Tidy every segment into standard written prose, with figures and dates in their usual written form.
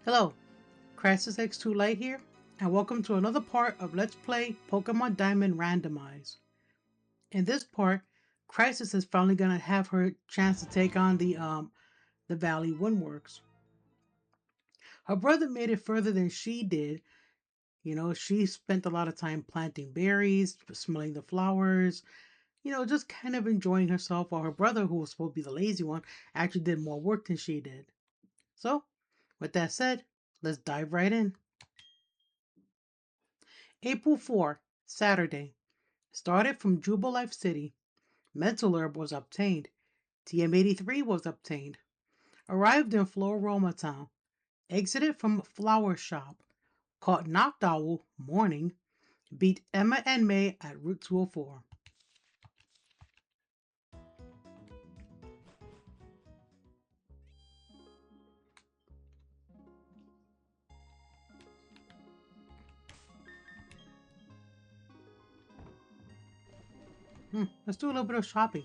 Hello, Krysis X2 Light here, and welcome to another part of Let's Play Pokemon Diamond Randomized. In this part, Krysis is finally gonna have her chance to take on the Valley Windworks. Her brother made it further than she did. You know, she spent a lot of time planting berries, smelling the flowers, just kind of enjoying herself, while her brother, who was supposed to be the lazy one, actually did more work than she did. So, with that said, let's dive right in. April 4, Saturday. Started from Jubilife City. Mental Herb was obtained. TM83 was obtained. Arrived in Floroma Town. Exited from Flower Shop. Caught Noctowl morning. Beat Emma and May at Route 204. Let's do a little bit of shopping.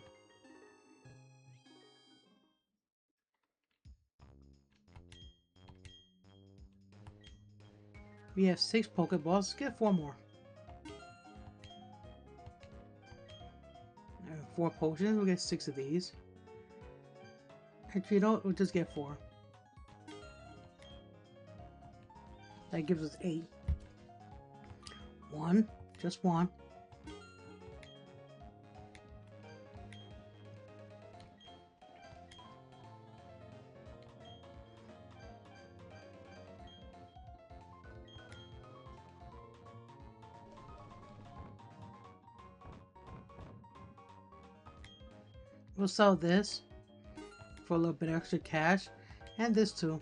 We have 6 Pokeballs. Let's get 4 more. 4 potions. We'll get 6 of these. Actually, you know what? We'll just get 4. That gives us 8. 1. Just 1. We'll sell this for a little bit extra cash, and this too.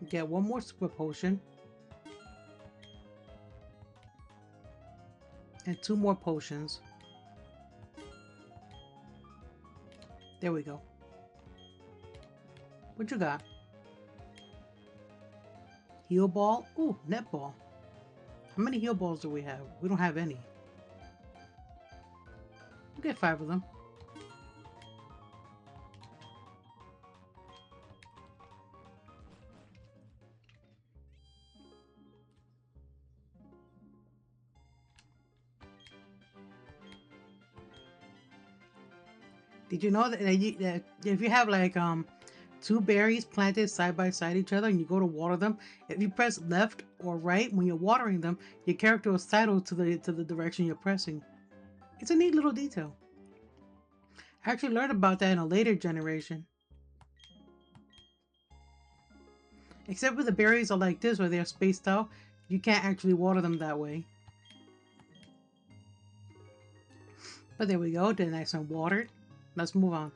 Get 1 more super potion and 2 more potions. There we go. What you got? Heal ball? Ooh, net ball. How many heal balls do we have? We don't have any. We'll get 5 of them. Did you know that if you have like 2 berries planted side by side each other and you go to water them, if you press left or right when you're watering them, your character will sidle to the direction you're pressing. It's a neat little detail. I actually learned about that in a later generation. Except for the berries are like this, where they're spaced out, you can't actually water them that way. But there we go, they're nice and watered. Let's move on.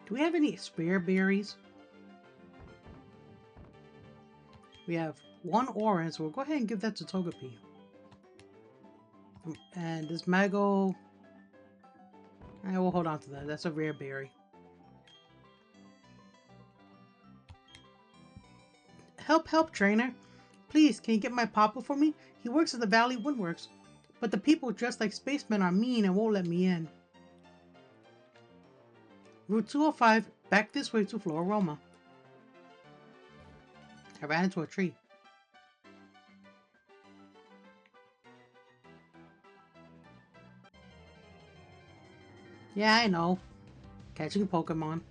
Do we have any spare berries? We have 1 orange, so we'll go ahead and give that to Togepi. And this Mago, I will hold on to that. That's a rare berry. Help, trainer. Please, can you get my papa for me? He works at the Valley Windworks. But the people dressed like spacemen are mean and won't let me in. Route 205, back this way to Floroma. I ran into a tree. Yeah, I know. Catching Pokemon.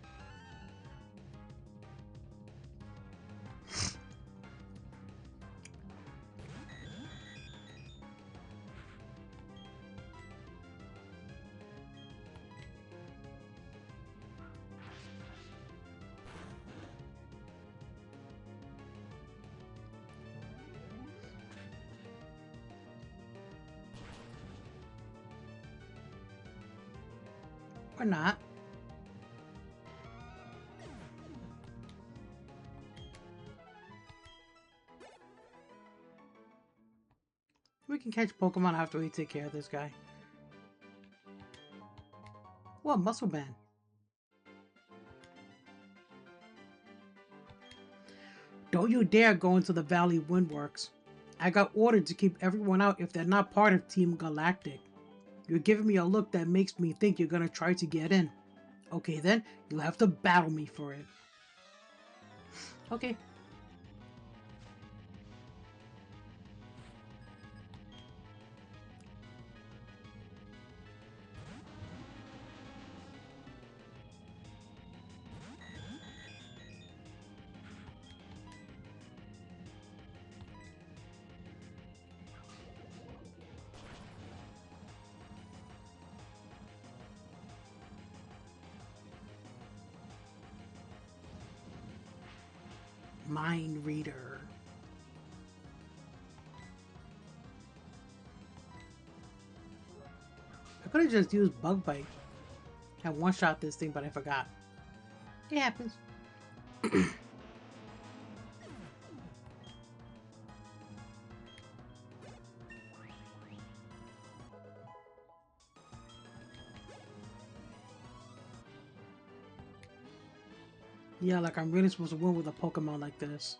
Or not. We can catch Pokemon after we take care of this guy. What, Muscle Band? Don't you dare go into the Valley Windworks. I got ordered to keep everyone out if they're not part of Team Galactic. You're giving me a look that makes me think you're gonna try to get in. Okay then, you'll have to battle me for it. Okay. Mind Reader. I could have just used Bug Bite. I one-shot this thing, but I forgot. It happens. Yeah, like I'm really supposed to win with a Pokemon like this.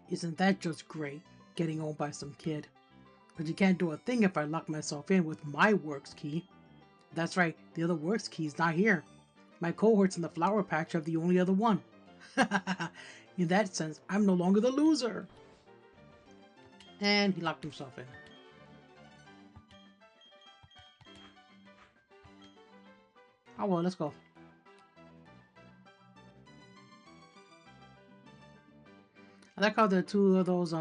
Isn't that just great, getting owned by some kid? But you can't do a thing if I lock myself in with my Works key. That's right, the other Works key's not here. My cohorts in the Flower Patch have the only other one. In that sense, I'm no longer the loser. And he locked himself in. Oh well, let's go. I like how there are two of those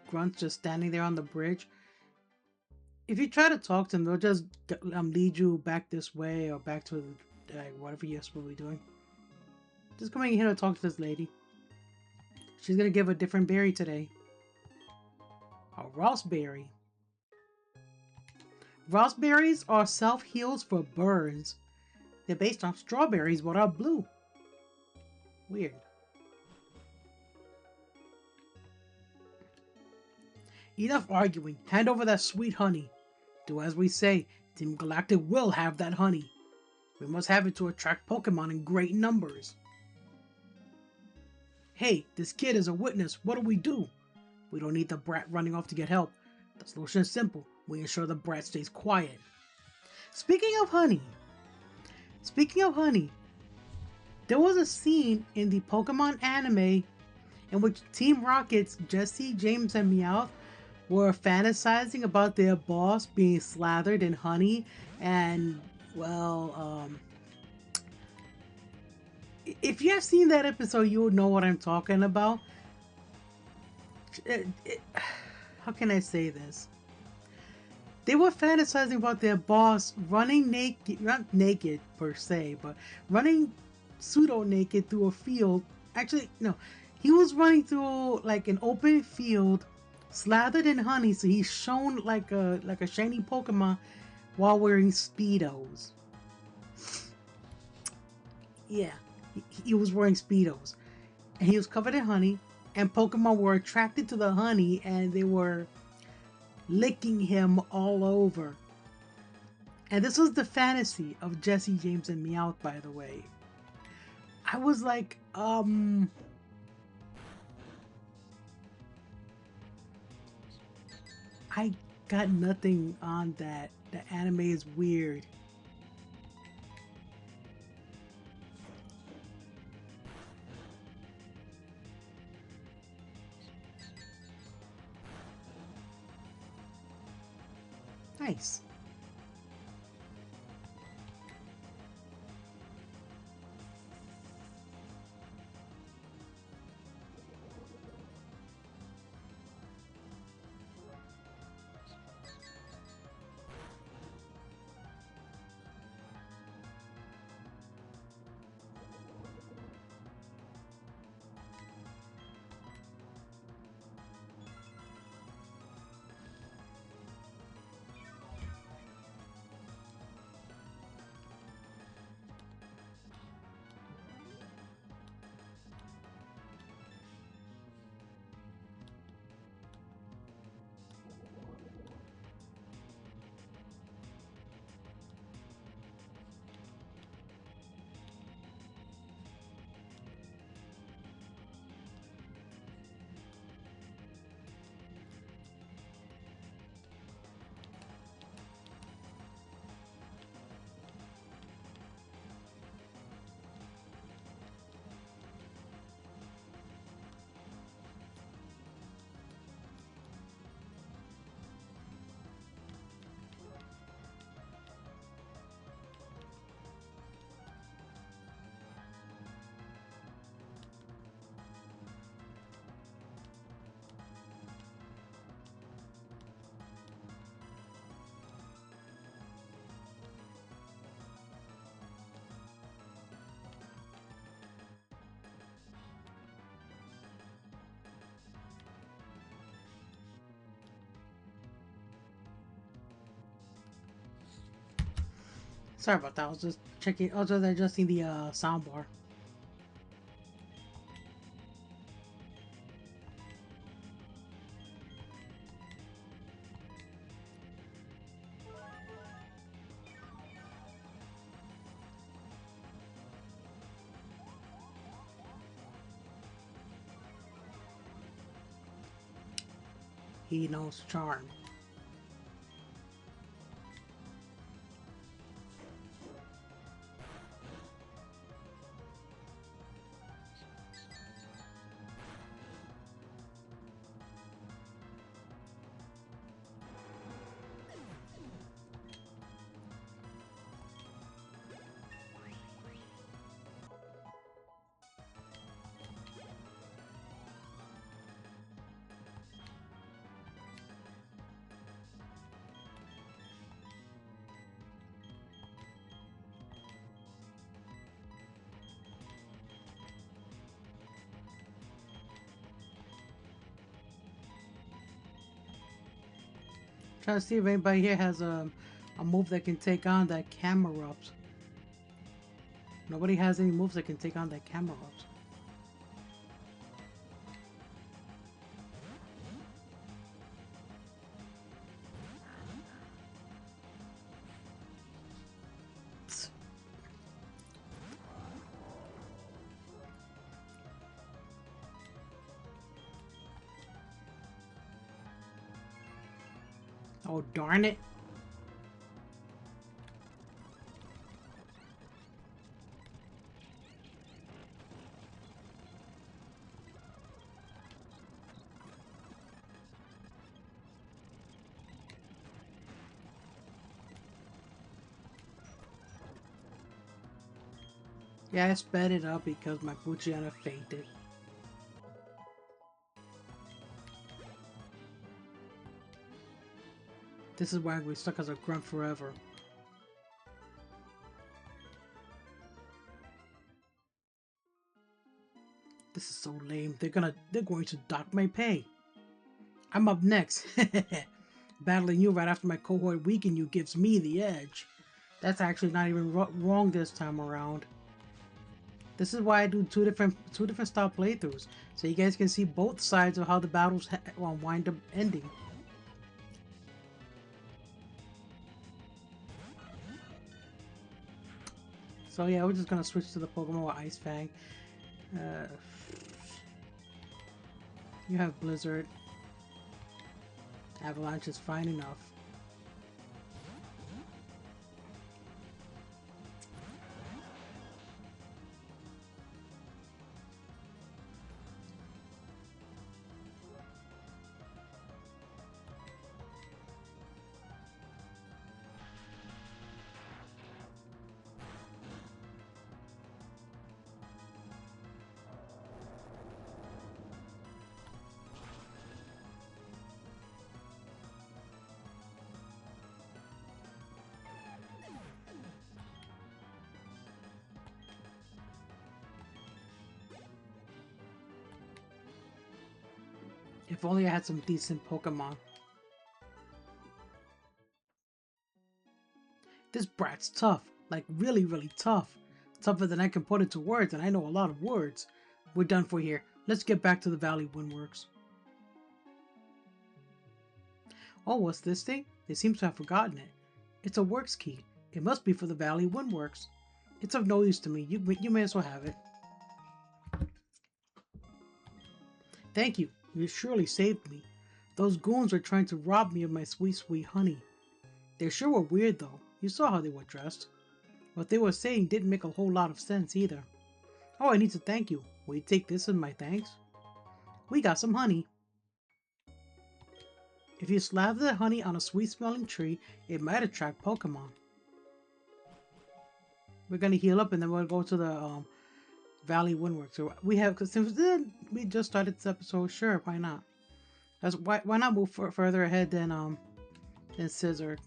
grunts just standing there on the bridge. If you try to talk to them, they'll just lead you back this way or back to whatever you're supposed to be doing. Just coming here to talk to this lady. She's gonna give a different berry today. A raspberry. Raspberries are self-heals for burns. They're based on strawberries but are blue. Weird. Enough arguing. Hand over that sweet honey. Do as we say. Team Galactic will have that honey. We must have it to attract Pokemon in great numbers. Hey, this kid is a witness. What do we do? We don't need the brat running off to get help. The solution is simple. We ensure the brat stays quiet. Speaking of honey, there was a scene in the Pokemon anime in which Team Rocket's Jesse, James, and Meowth were fantasizing about their boss being slathered in honey, and, well, if you have seen that episode, you would know what I'm talking about. How can I say this? They were fantasizing about their boss running naked, not naked per se, but running pseudo-naked through a field. Actually, no. He was running through like an open field, slathered in honey, so he shone like a shiny Pokemon while wearing Speedos. Yeah, he was wearing Speedos. And he was covered in honey, and Pokemon were attracted to the honey, and they were licking him all over. And this was the fantasy of Jesse, James, and Meowth, by the way. I was like, I got nothing on that. The anime is weird. Nice. Sorry about that. I was just checking. I was just adjusting the sound bar. He knows charm. Trying to see if anybody here has a move that can take on that camera ups. Nobody has any moves that can take on that camera ups. Oh, darn it. Yeah, I sped it up because my Buchiana fainted. This is why we're stuck as a grunt forever. This is so lame. They're going to dock my pay. I'm up next. Battling you right after my cohort weakened you gives me the edge. That's actually not even wrong this time around. This is why I do two different style playthroughs, so you guys can see both sides of how the battles wind up ending. So yeah, we're just gonna switch to the Pokemon with Ice Fang. You have Blizzard. Avalanche is fine enough. If only I had some decent Pokemon. This brat's tough. Like really, really tough. Tougher than I can put into words, and I know a lot of words. We're done for here. Let's get back to the Valley Windworks. Oh, what's this thing? They seem to have forgotten it. It's a works key. It must be for the Valley Windworks. It's of no use to me. You may as well have it. Thank you. You surely saved me. Those goons were trying to rob me of my sweet, sweet honey. They sure were weird, though. You saw how they were dressed. What they were saying didn't make a whole lot of sense, either. Oh, I need to thank you. Will you take this as my thanks? We got some honey. If you slather the honey on a sweet-smelling tree, it might attract Pokemon. We're gonna heal up and then we'll go to the Valley Windworks. So we have, because since we just started this episode, sure, why not? Why not move further ahead than Sisyrk?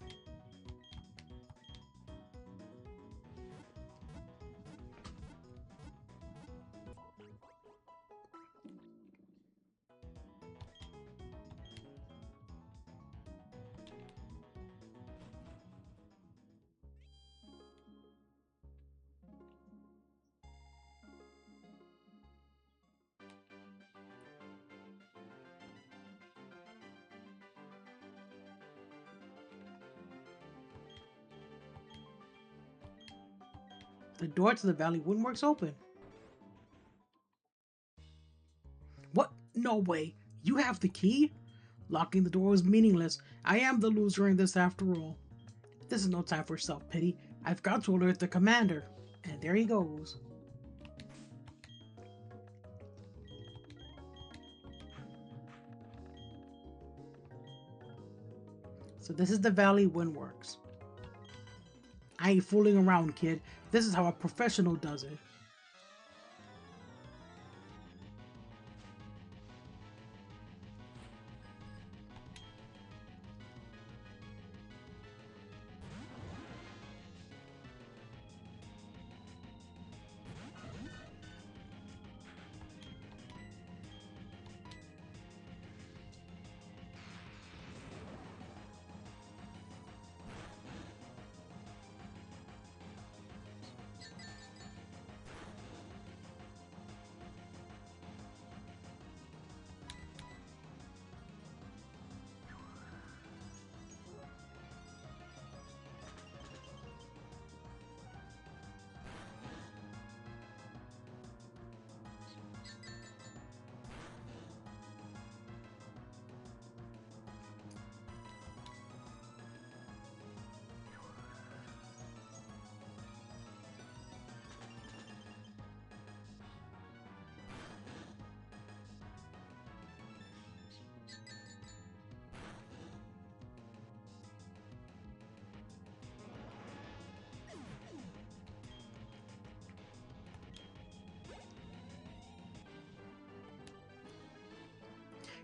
The door to the Valley Windworks open. What? No way. You have the key? Locking the door was meaningless. I am the loser in this after all. This is no time for self-pity. I've got to alert the commander. And there he goes. So this is the Valley Windworks. I ain't fooling around, kid. This is how a professional does it.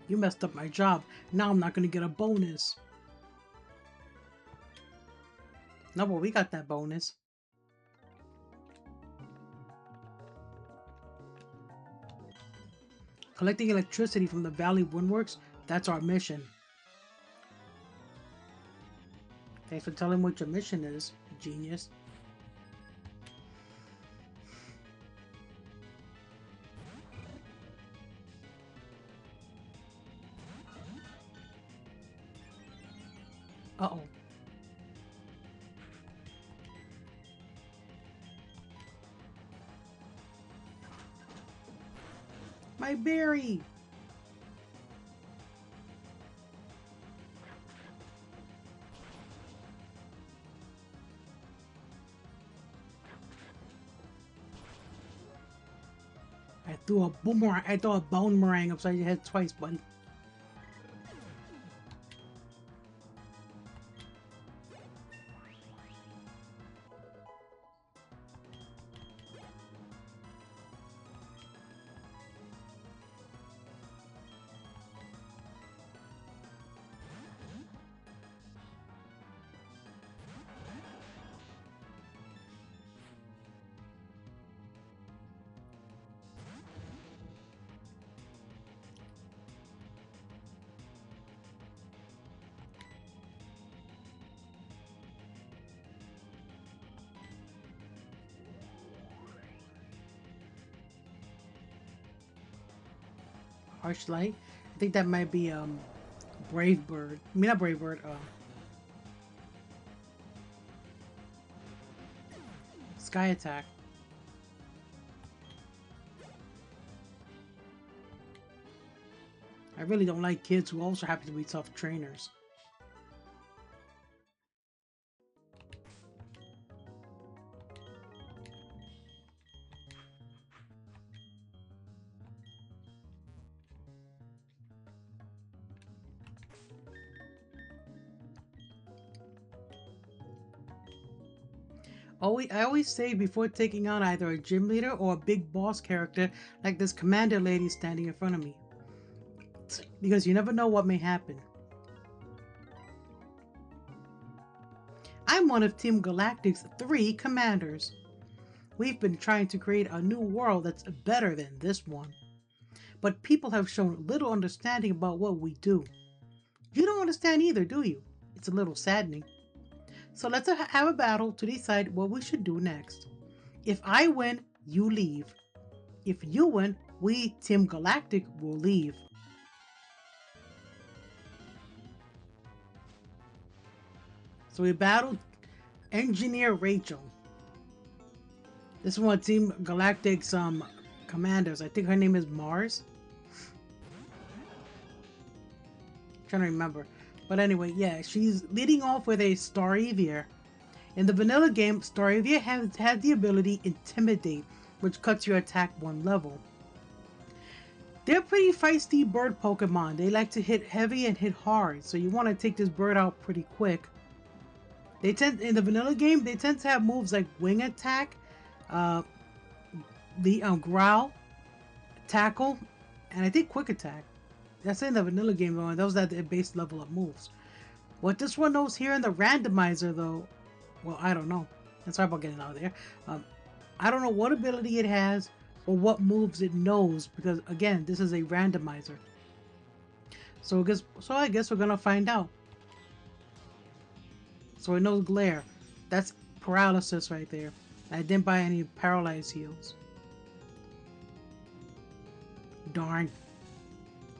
You messed up my job. Now I'm not gonna get a bonus. No, but we got that bonus. Collecting electricity from the Valley Windworks, that's our mission. Thanks for telling me what your mission is, genius. Uh-oh. My berry! I threw a boomerang. I threw a boomerang upside your head twice, buddy. Harsh light. I think that might be Brave Bird. I mean not Brave Bird. Sky Attack. I really don't like kids who also happen to be tough trainers. I always say before taking on either a gym leader or a big boss character like this commander lady standing in front of me. Because you never know what may happen. I'm one of Team Galactic's 3 commanders. We've been trying to create a new world that's better than this one. But people have shown little understanding about what we do. You don't understand either, do you? It's a little saddening. So let's have a battle to decide what we should do next. If I win, you leave. If you win, we, Team Galactic, will leave. So we battled Engineer Rachel. This is one of Team Galactic's commanders. I think her name is Mars. I'm trying to remember. But anyway, yeah, she's leading off with a Staravia. In the vanilla game, Staravia had the ability Intimidate, which cuts your attack one level. They're pretty feisty bird Pokemon. They like to hit heavy and hit hard, so you want to take this bird out pretty quick. In the vanilla game, they tend to have moves like Wing Attack, the Growl, Tackle, and I think Quick Attack. That's in the vanilla game though, and those are the base level of moves. What this one knows here in the randomizer though, well, I don't know. And sorry about getting out of there. I don't know what ability it has or what moves it knows because again, this is a randomizer. So I guess we're gonna find out. So it knows Glare. That's paralysis right there. I didn't buy any paralyzed heals. Darn.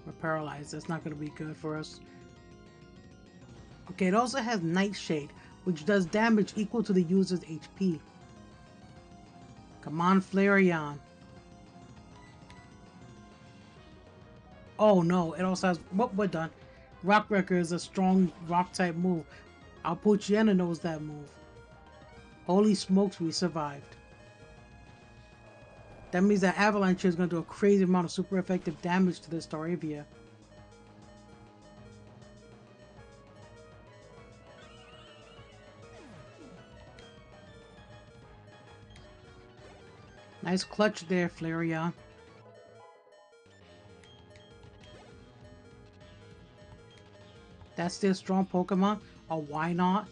We're paralyzed. That's not gonna be good for us. Okay, it also has Nightshade, which does damage equal to the user's HP. Come on, Flareon. Oh no, it also has... Well, we're done. Rock Wrecker is a strong rock-type move. Alpuchiana knows that move. Holy smokes, we survived. That means that Avalanche is going to do a crazy amount of super effective damage to this Staravia. Nice clutch there, Flareon. That's still a strong Pokemon. Oh, why not?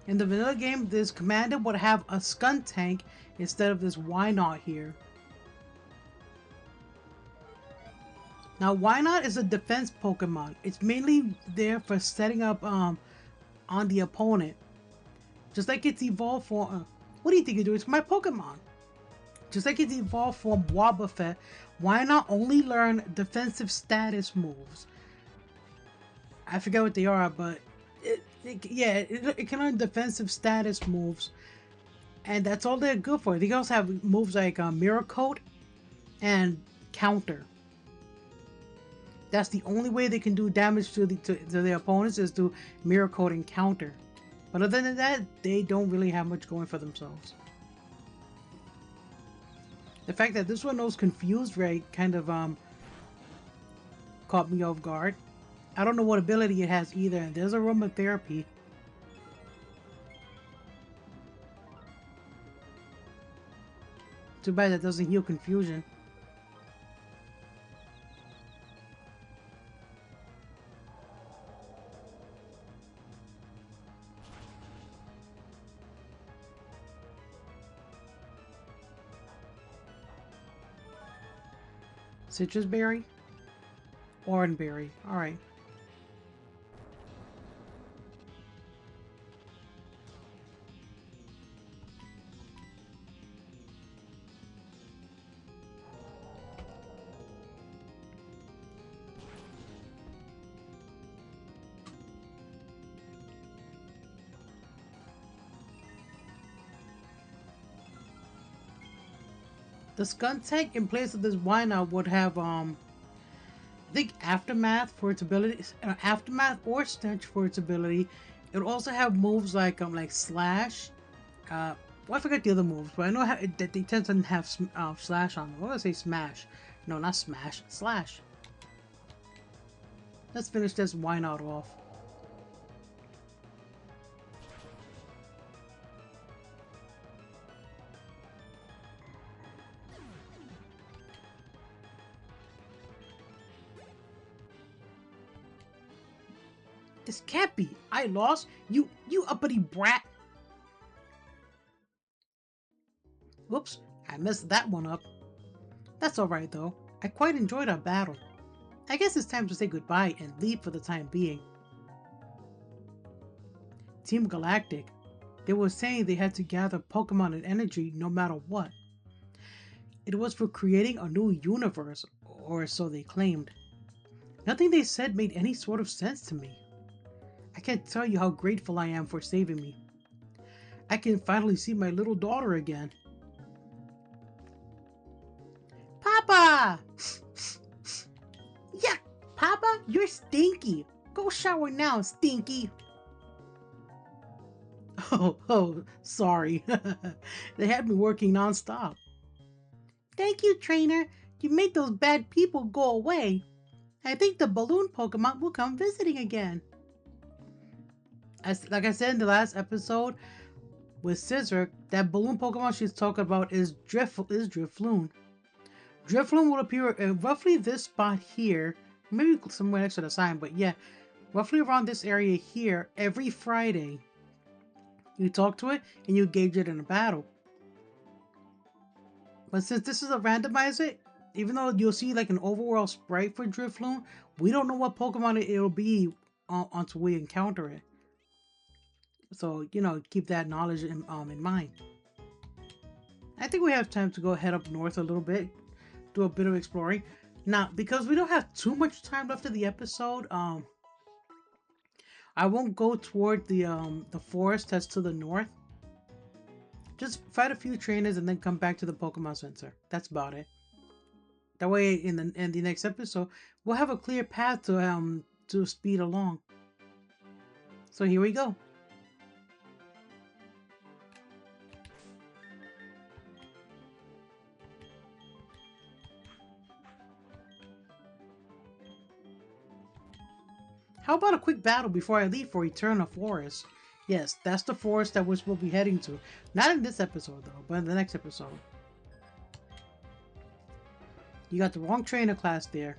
In the vanilla game, this commander would have a Skuntank instead of this Wynot here. Now, Wynot is a defense Pokemon. It's mainly there for setting up on the opponent. Just like its evolved form. What do you think you're doing? It's my Pokemon. Just like its evolved form Wobbuffet, Wynot only learn defensive status moves. I forget what they are, but it can learn defensive status moves, and that's all they're good for. They also have moves like Mirror Coat and Counter. That's the only way they can do damage to their opponents is to Mirror Coat and Counter. But other than that, they don't really have much going for themselves. The fact that this one knows Confused Ray kind of caught me off guard. I don't know what ability it has either, and there's aromatherapy. Too bad that doesn't heal confusion. Citrus berry? Oranberry. Alright. The Skuntank in place of this Wynot would have I think Aftermath for its ability, Aftermath or Stench for its ability. It would also have moves like Slash. Well, I forget the other moves, but I know that they tend to have Slash on them. I want to say Smash. No, not Smash. Slash. Let's finish this Wynot off. This can't be. I lost. You uppity brat. Whoops, I messed that one up. That's alright though. I quite enjoyed our battle. I guess it's time to say goodbye and leave for the time being. Team Galactic. They were saying they had to gather Pokemon and energy no matter what. It was for creating a new universe, or so they claimed. Nothing they said made any sort of sense to me. I can't tell you how grateful I am for saving me. I can finally see my little daughter again. Papa! Yuck! Papa, you're stinky. Go shower now, stinky. Oh, sorry. They had me working nonstop. Thank you, trainer. You made those bad people go away. I think the balloon Pokemon will come visiting again. Like I said in the last episode, with Sisyrk, that balloon Pokemon she's talking about is Drifloon. Drifloon will appear in roughly this spot here, maybe somewhere next to the sign, but yeah, roughly around this area here every Friday. You talk to it and you gauge it in a battle. But since this is a randomizer, even though you'll see like an overall sprite for Drifloon, we don't know what Pokemon it'll be until we encounter it. So, you know, keep that knowledge in mind. I think we have time to go head up north a little bit, do a bit of exploring. Now, because we don't have too much time left of the episode, I won't go toward the forest that's to the north. Just fight a few trainers and then come back to the Pokemon Center. That's about it. That way, in the next episode, we'll have a clear path to speed along. So here we go. How about a quick battle before I leave for Eterna Forest? Yes, that's the forest that we'll be heading to. Not in this episode, though, but in the next episode. You got the wrong trainer class there.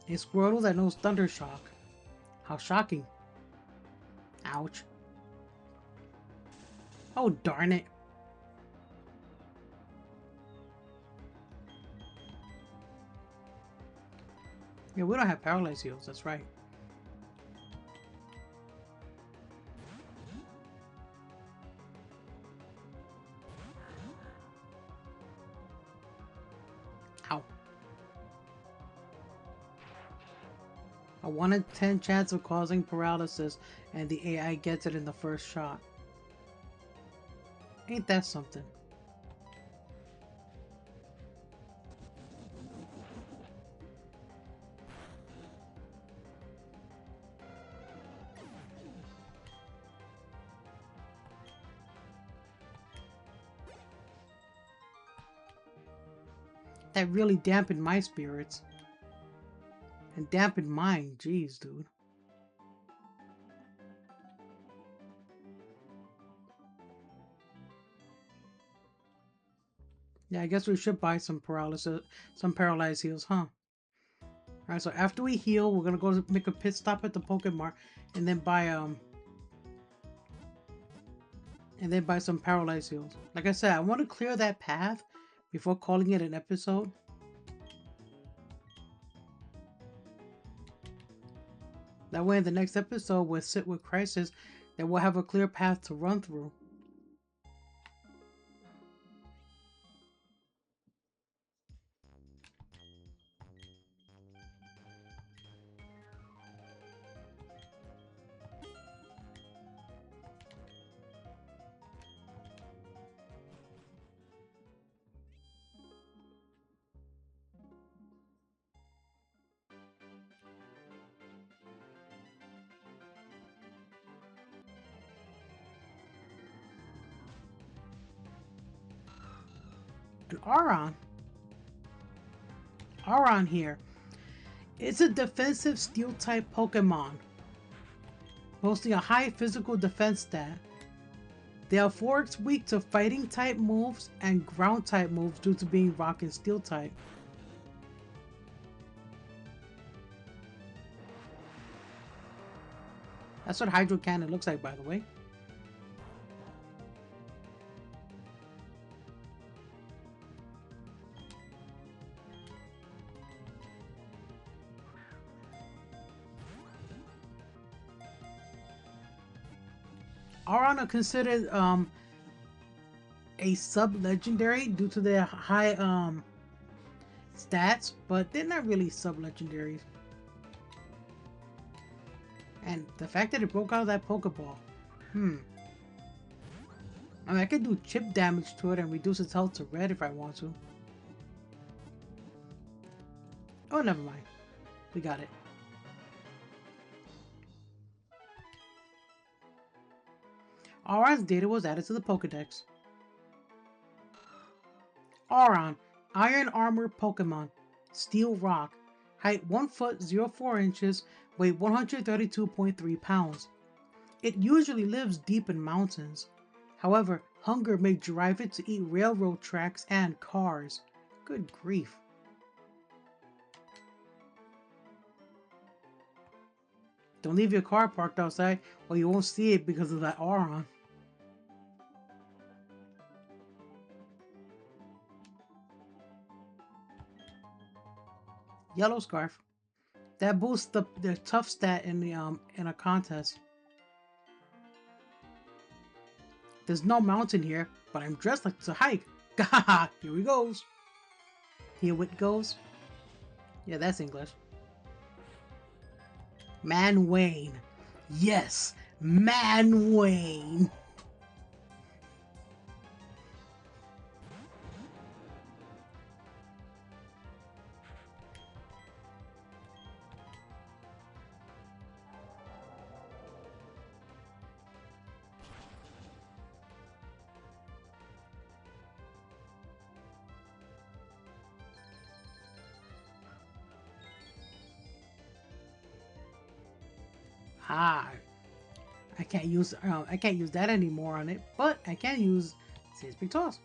A Squirtle that knows Thunder Shock. How shocking. Ouch. Oh, darn it. Yeah, we don't have Paralyze Heals, that's right. Ow. A 1 in 10 chance of causing paralysis, and the AI gets it in the first shot. Ain't that something? That really dampened my spirits. And dampened mine. Jeez, dude. Yeah, I guess we should buy some paralyzed heals, huh? Alright, so after we heal, we're gonna go make a pit stop at the Pokemon and then buy some paralyzed heals. Like I said, I want to clear that path before calling it an episode. That way in the next episode we'll sit with Krysis, that we'll have a clear path to run through. An Aron. Aron here. It's a defensive steel-type Pokemon, boasting a high physical defense stat. They are 4x weak to fighting-type moves and ground-type moves due to being rock and steel-type. That's what Hydro Cannon looks like, by the way. Aron are considered a sub-legendary due to their high stats, but they're not really sub-legendaries. And the fact that it broke out of that Pokeball. I mean, I could do chip damage to it and reduce its health to red if I want to. Oh, never mind. We got it. Aron's data was added to the Pokedex. Aron, Iron Armor Pokemon, Steel Rock, height 1 foot 04 inches, weight 132.3 pounds. It usually lives deep in mountains. However, hunger may drive it to eat railroad tracks and cars. Good grief. Don't leave your car parked outside or you won't see it because of that Aron. Yellow Scarf. That boosts the tough stat in the in a contest. There's no mountain here, but I'm dressed like it's a hike. Gahaha, here we goes. Here it goes. Yeah, that's English. Man Wayne. Yes, Man Wayne. Ah, I can't use that anymore on it, but I can use Sisyrk Toss.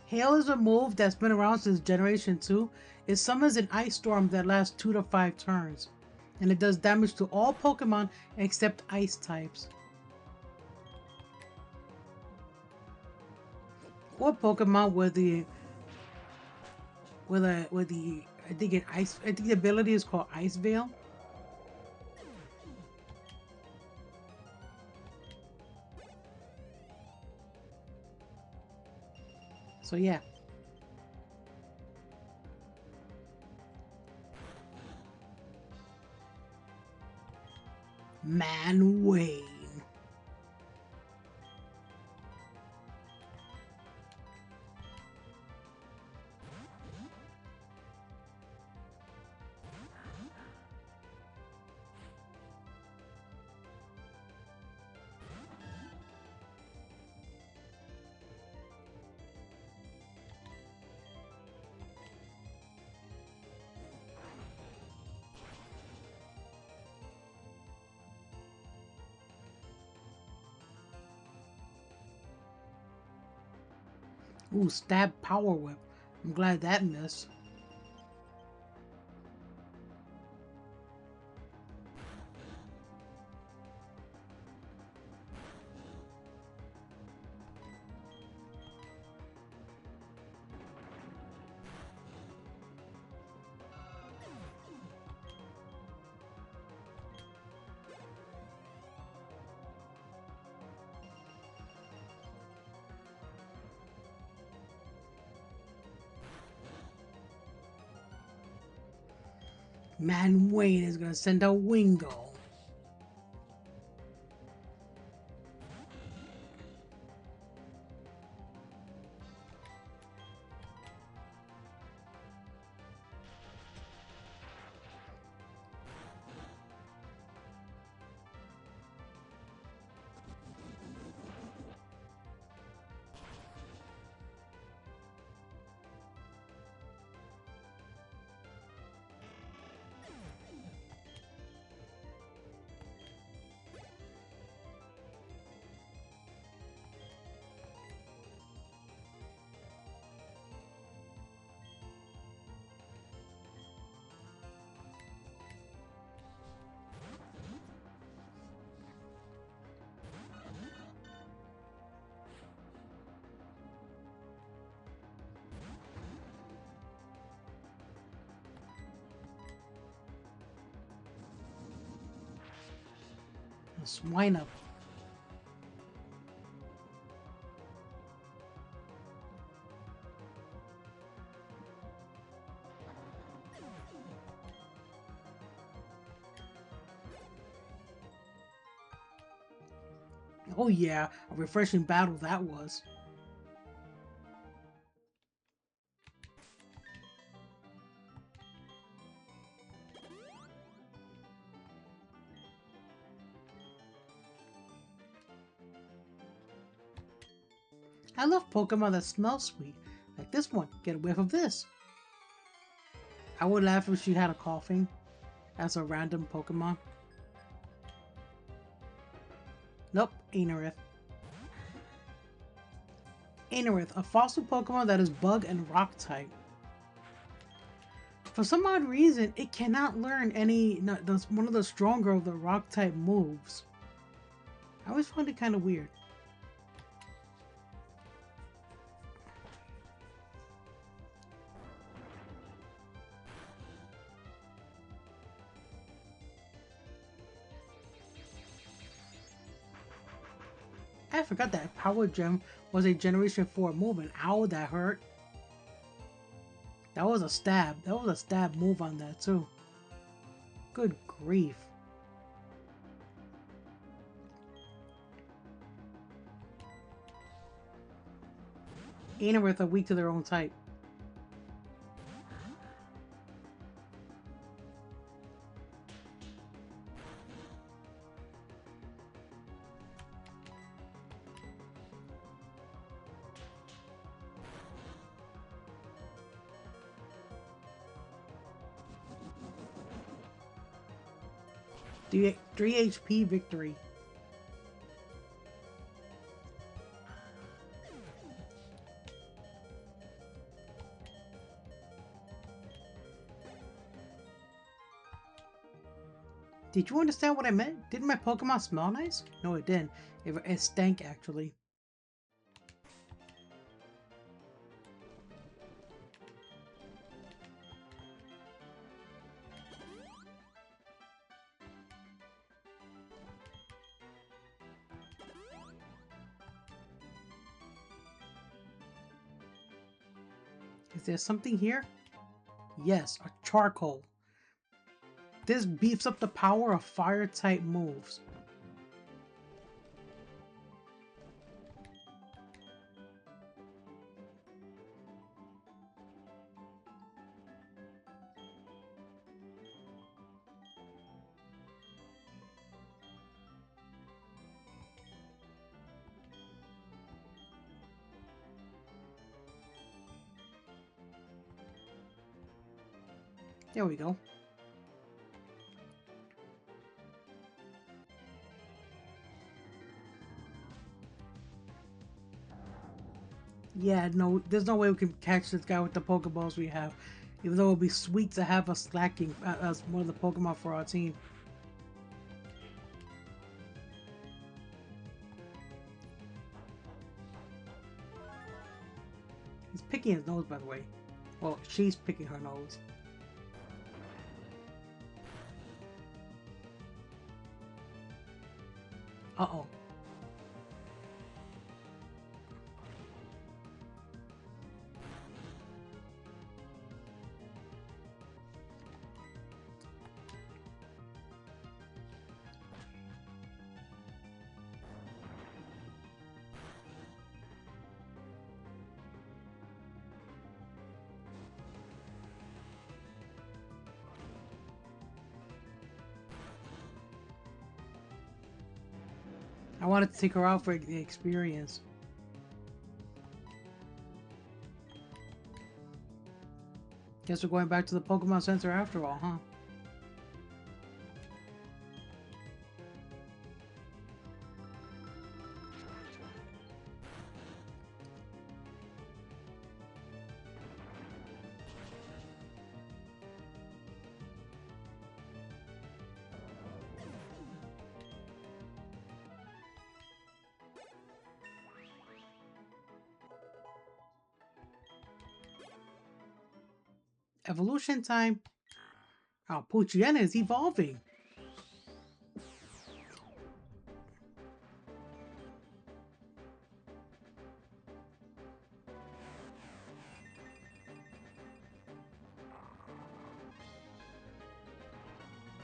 Hail is a move that's been around since Generation 2. It summons an ice storm that lasts 2 to 5 turns, and it does damage to all Pokemon except ice types. Or Pokemon with the I think the ability is called Ice Veil. So yeah. Man Wayne. Ooh, Stab Power Whip. I'm glad that missed. Man Wayne is gonna send out Wingo. Swine up. Oh yeah, a refreshing battle that was. I love Pokemon that smell sweet. Like this one. Get a whiff of this. I would laugh if she had a coughing as a random Pokemon. Nope, Anorith. Anorith, a fossil Pokemon that is bug and rock type. For some odd reason, it cannot learn one of the stronger of the rock type moves. I always find it kind of weird. I forgot that Power Gem was a Generation 4 move, and ow, that hurt. That was a stab. That was a stab move on that, too. Good grief. Anorith are weak to their own type. The 3 HP victory. Did you understand what I meant? Didn't my Pokemon smell nice? No, it didn't. It stank, actually. Is there something here? Yes, a charcoal. This beefs up the power of fire type moves. There we go. Yeah, no, there's no way we can catch this guy with the Pokeballs we have. Even though it would be sweet to have us slacking as one of the Pokemon for our team. He's picking his nose, by the way. Well, she's picking her nose. Uh-oh. I wanted to take her out for the experience. Guess we're going back to the Pokemon Center after all, huh? Evolution time. Oh, Poochyena is evolving.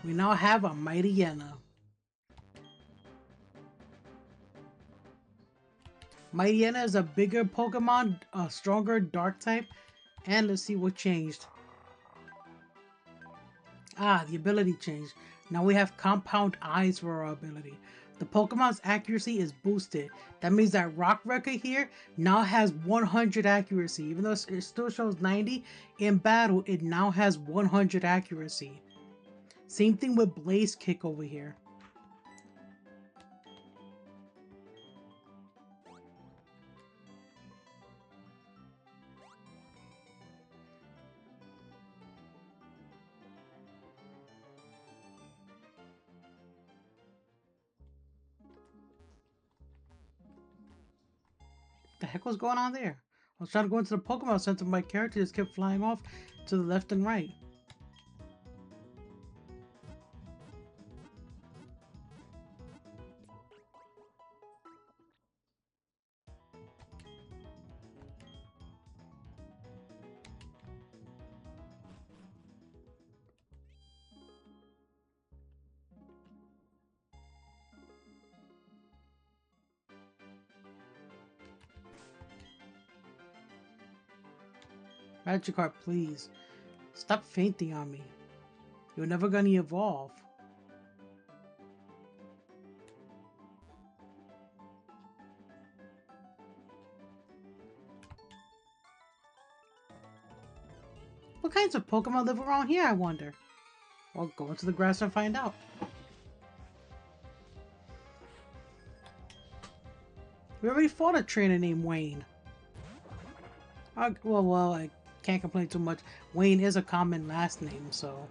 We now have a Mighty Eterna. Mighty Eterna is a bigger Pokemon, a stronger dark type, and let's see what changed. Ah, the ability changed. Now we have Compound Eyes for our ability. The Pokemon's accuracy is boosted. That means that Rock Wrecker here now has 100 accuracy. Even though it still shows 90, in battle it now has 100 accuracy. Same thing with Blaze Kick over here. The heck was going on there? I was trying to go into the Pokemon Center, my character just kept flying off to the left and right. Magikarp, please. Stop fainting on me. You're never gonna evolve. What kinds of Pokemon live around here, I wonder? Well, go into the grass and find out. We already fought a trainer named Wayne. Well, I can't complain too much. Wayne is a common last name, so...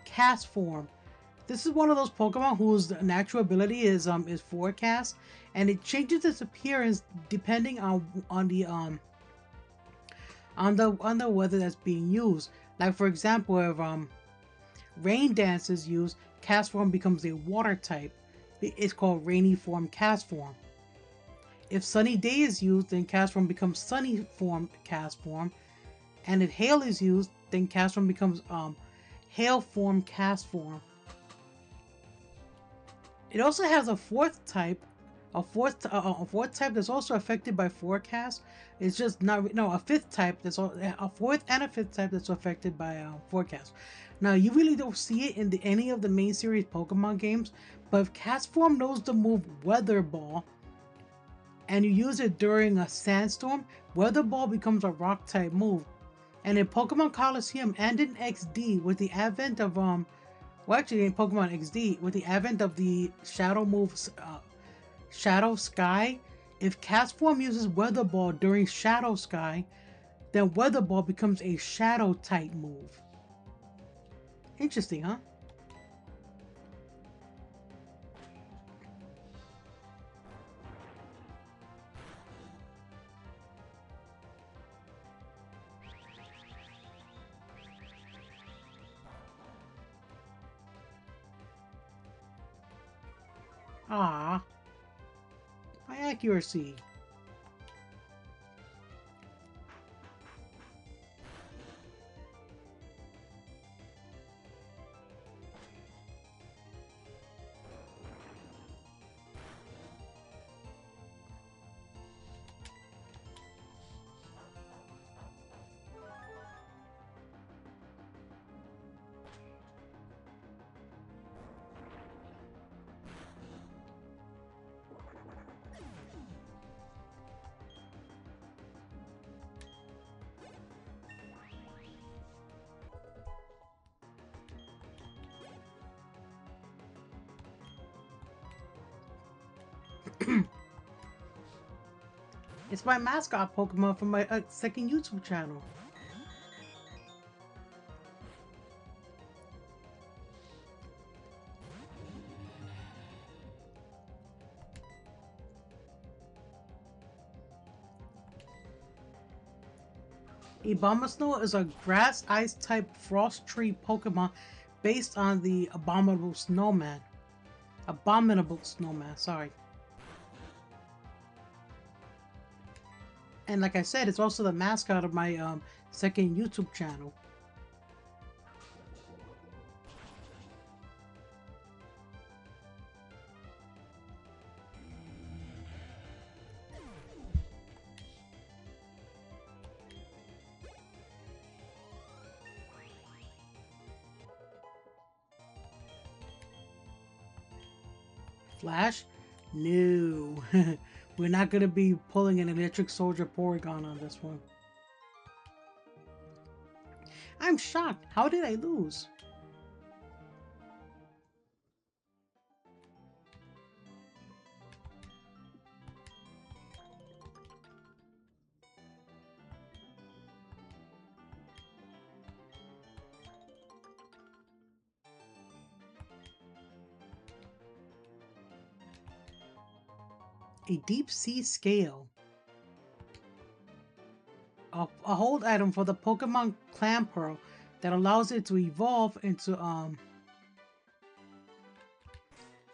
Cast Form. This is one of those Pokemon whose natural ability is Forecast, and it changes its appearance depending on the weather that's being used. Like for example, if Rain Dance is used, Cast Form becomes a water type. It's called Rainy Form Cast Form. If Sunny Day is used, then Cast Form becomes Sunny Form Cast Form, and if Hail is used, then Cast Form becomes Hail Form Cast Form. It also has a fourth type, a fourth type that's also affected by Forecast. It's just not a fifth type that's a fourth and a fifth type that's affected by Forecast. Now you really don't see it in any of the main series Pokemon games, but if Cast Form knows the move Weather Ball, and you use it during a sandstorm, Weather Ball becomes a rock type move. And in Pokemon Coliseum and in XD, with the advent of well, actually in Pokemon XD, with the advent of the shadow moves, Shadow Sky, if Cast Form uses Weather Ball during Shadow Sky, then Weather Ball becomes a shadow type move. Interesting, huh? Ah, my accuracy. It's my mascot Pokemon from my second YouTube channel. Abomasnow is a grass ice type frost tree Pokemon based on the Abominable Snowman. Abominable Snowman, sorry. And like I said, it's also the mascot of my second YouTube channel. Flash? No. We're not gonna be pulling an electric soldier Porygon on this one. I'm shocked. How did I lose? A deep sea scale. A hold item for the Pokemon Clan Pearl that allows it to evolve into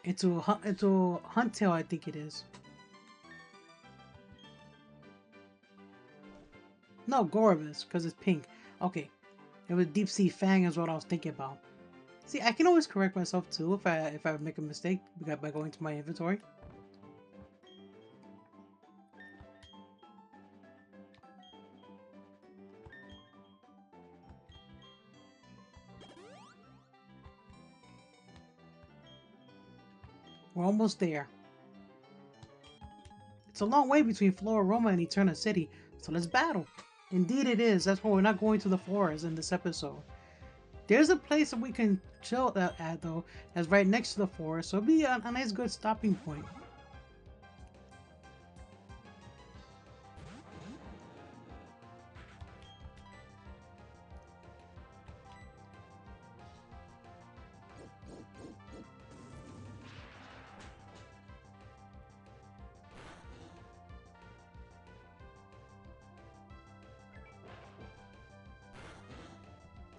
Huntail, I think it is. No, Gorebyss, because it's pink. Okay, it was Deep Sea Fang is what I was thinking about. See, I can always correct myself too if I make a mistake by going to my inventory. We're almost there. It's a long way between Floroma and Eterna City, so let's battle. Indeed it is. That's why we're not going to the forest in this episode. There's a place that we can chill at though, that's right next to the forest, so it'll be a nice good stopping point.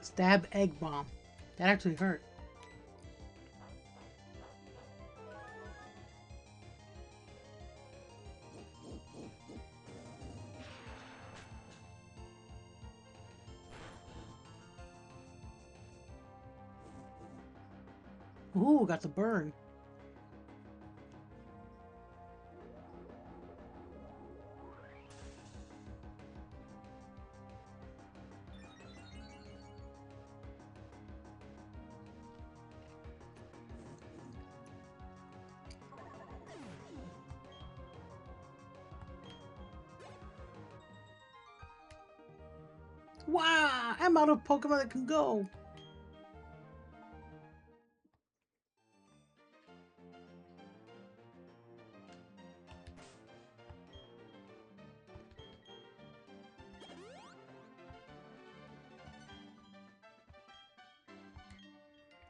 Stab Egg Bomb. That actually hurt. Ooh, got the burn. Wow, I'm out of Pokemon that can go.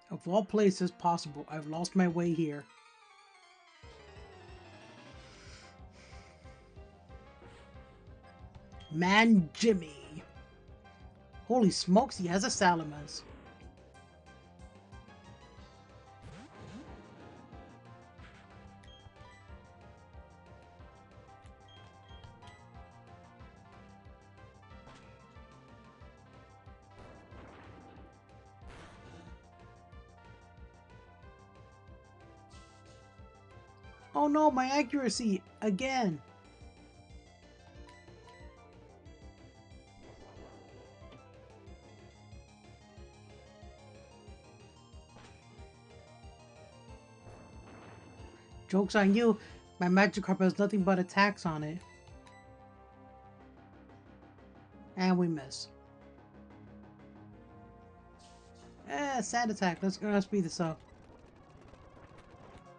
Of all places possible, I've lost my way here. Man Jimmy. Holy smokes, he has a Salamence. Oh no, my accuracy again. Joke's on you. My Magikarp has nothing but attacks on it. And we miss. Sand attack. Let's speed this up.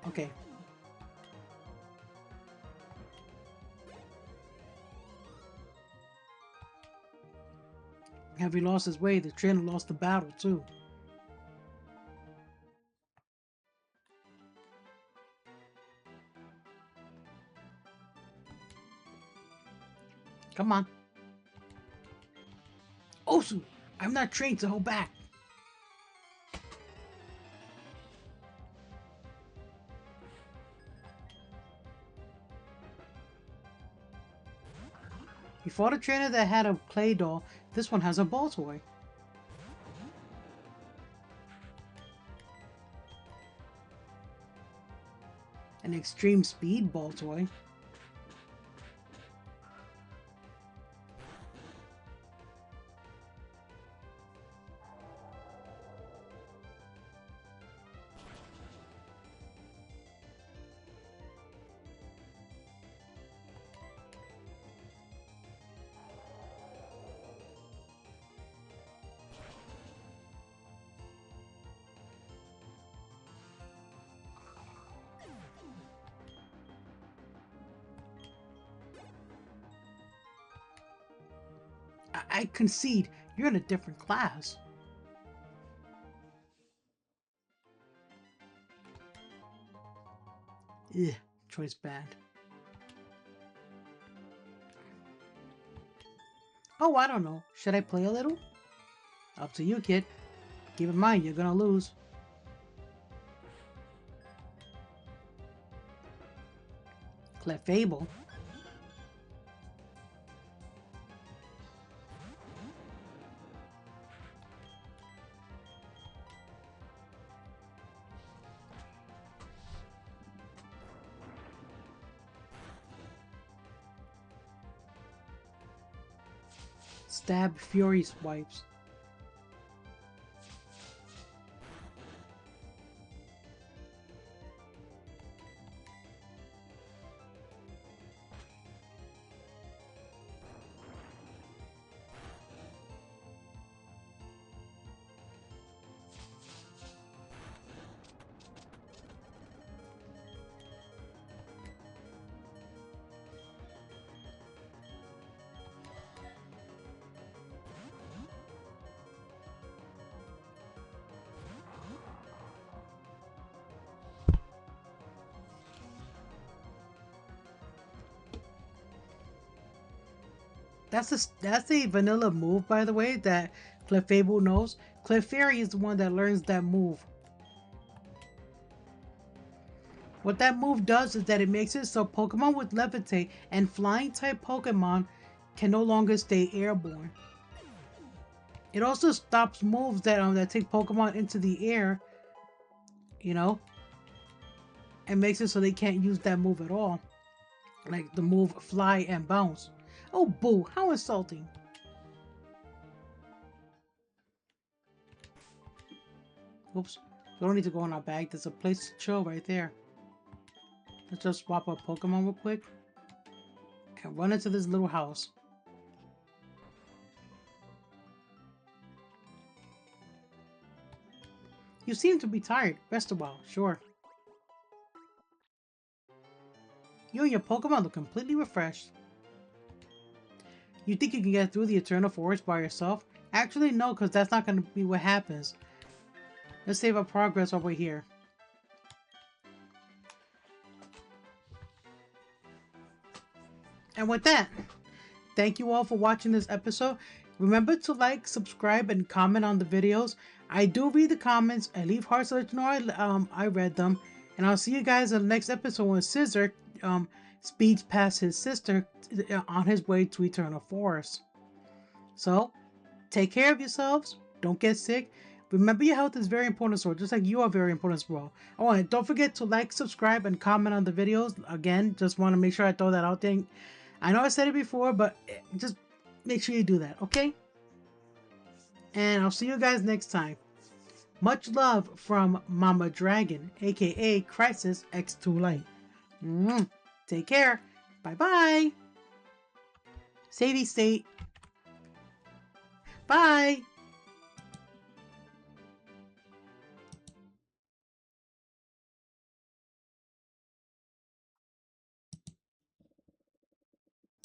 Okay. Have he lost his way? The trainer lost the battle too. Come on. Osu! I'm not trained to hold back. He fought a trainer that had a clay doll. This one has a ball toy. An extreme speed ball toy. I concede, you're in a different class. Ugh, choice bad. Oh, I don't know. Should I play a little? Up to you, kid. Keep in mind, you're gonna lose. Clefable. Stab Fury Swipes. That's a vanilla move, by the way, that Clefable knows. Clefairy is the one that learns that move. What that move does is that it makes it so Pokemon with Levitate and Flying type Pokemon can no longer stay airborne. It also stops moves that take Pokemon into the air, you know, and makes it so they can't use that move at all. Like the move Fly and Bounce. Oh boo, how insulting. Oops, we don't need to go in our bag. There's a place to chill right there. Let's just swap our Pokemon real quick and run into this little house. You seem to be tired. Rest a while, sure. You and your Pokemon look completely refreshed. You think you can get through the Eterna Forest by yourself? Actually, no, because that's not going to be what happens. Let's save our progress over here. And with that, thank you all for watching this episode. Remember to like, subscribe, and comment on the videos. I do read the comments. I leave hearts to let you know I read them. And I'll see you guys in the next episode when Sisyrk speeds past his sister on his way to Eterna Forest. So, take care of yourselves. Don't get sick. Remember, your health is very important as well, just like you are very important as well. Oh, and don't forget to like, subscribe, and comment on the videos. Again, just want to make sure I throw that out there. I know I said it before, but just make sure you do that, okay? And I'll see you guys next time. Much love from Mama Dragon, aka Krysis X2 Light. Take care. Bye-bye. Sadie State. Bye.